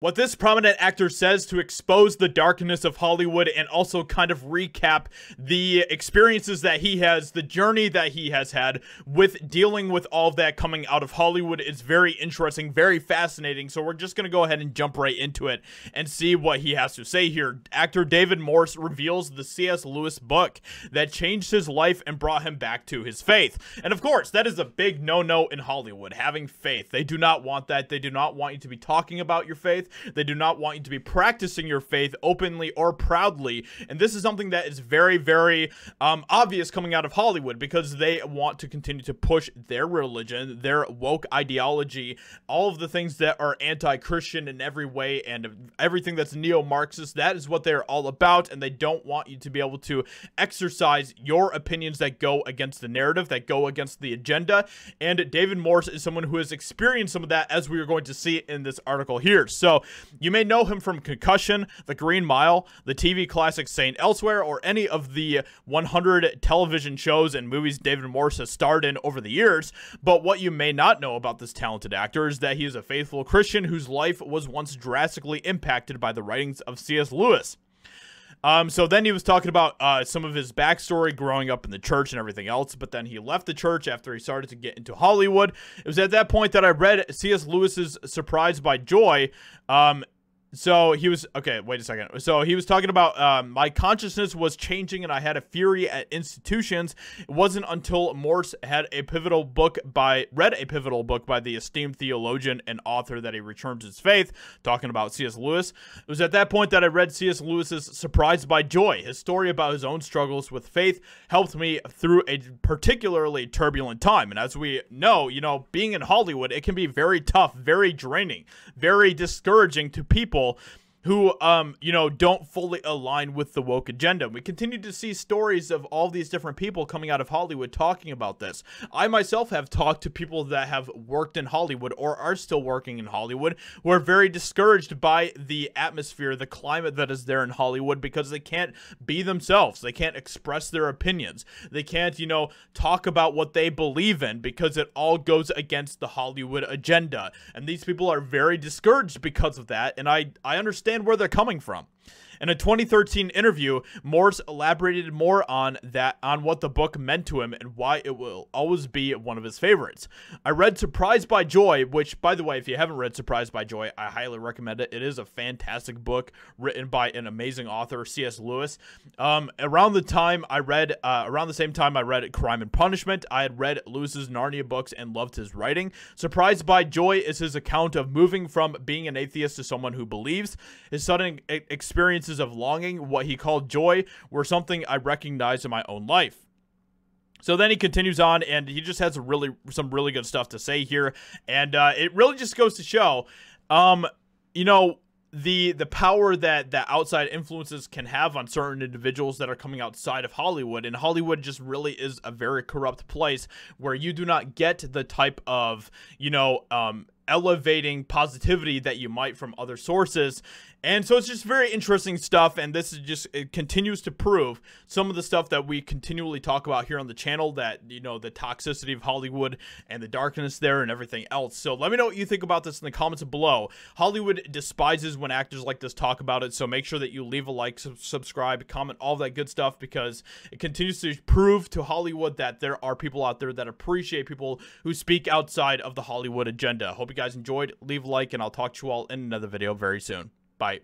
What this prominent actor says to expose the darkness of Hollywood and also kind of recap the experiences that he has, the journey that he has had with dealing with all of that coming out of Hollywood is very interesting, very fascinating. So we're just going to go ahead and jump right into it and see what he has to say here. Actor David Morse reveals the C.S. Lewis book that changed his life and brought him back to his faith. And of course, that is a big no-no in Hollywood, having faith. They do not want that. They do not want you to be talking about your faith. They do not want you to be practicing your faith openly or proudly, and this is something that is very, very obvious coming out of Hollywood, because they want to continue to push their religion, their woke ideology, all of the things that are anti-Christian in every way, and everything that's neo-Marxist. That is what they're all about, and they don't want you to be able to exercise your opinions that go against the narrative, that go against the agenda. And David Morse is someone who has experienced some of that, as we are going to see in this article here. So you may know him from Concussion, The Green Mile, the TV classic Saint Elsewhere, or any of the 100 television shows and movies David Morse has starred in over the years. But what you may not know about this talented actor is that he is a faithful Christian whose life was once drastically impacted by the writings of C.S. Lewis. So then he was talking about some of his backstory growing up in the church and everything else, but then he left the church after he started to get into Hollywood. It was at that point that I read C.S. Lewis's Surprised by Joy. So he was, okay, wait a second. So he was talking about, my consciousness was changing and I had a fury at institutions. It wasn't until Morse had read a pivotal book by the esteemed theologian and author that he returned to his faith, talking about C.S. Lewis. It was at that point that I read C.S. Lewis's Surprised by Joy. His story about his own struggles with faith helped me through a particularly turbulent time. And as we know, being in Hollywood, it can be very tough, very draining, very discouraging to people who, don't fully align with the woke agenda. We continue to see stories of all these different people coming out of Hollywood talking about this. I myself have talked to people that have worked in Hollywood or are still working in Hollywood who are very discouraged by the atmosphere, the climate that is there in Hollywood, because they can't be themselves. They can't express their opinions. They can't, talk about what they believe in, because it all goes against the Hollywood agenda. And these people are very discouraged because of that, and I understand where they're coming from. In a 2013 interview, Morse elaborated more on what the book meant to him and why it will always be one of his favorites. I read Surprised by Joy, which, by the way, if you haven't read Surprised by Joy, I highly recommend it. It is a fantastic book written by an amazing author, C.S. Lewis. Around the same time I read Crime and Punishment, I had read Lewis's Narnia books and loved his writing. Surprised by Joy is his account of moving from being an atheist to someone who believes. His sudden experiences of longing, what he called joy, were something I recognized in my own life. So then he continues on, and he just has some really good stuff to say here, and it really just goes to show, the power that outside influences can have on certain individuals that are coming outside of Hollywood. And Hollywood just really is a very corrupt place where you do not get the type of, elevating positivity that you might from other sources. And so it's just very interesting stuff, and this is just, it continues to prove some of the stuff that we continually talk about here on the channel, that, the toxicity of Hollywood and the darkness there and everything else. So let me know what you think about this in the comments below. Hollywood despises when actors like this talk about it, so make sure that you leave a like, subscribe, comment, all that good stuff, because it continues to prove to Hollywood that there are people out there that appreciate people who speak outside of the Hollywood agenda. Hope you guys enjoyed. Leave a like, and I'll talk to you all in another video very soon. Bye.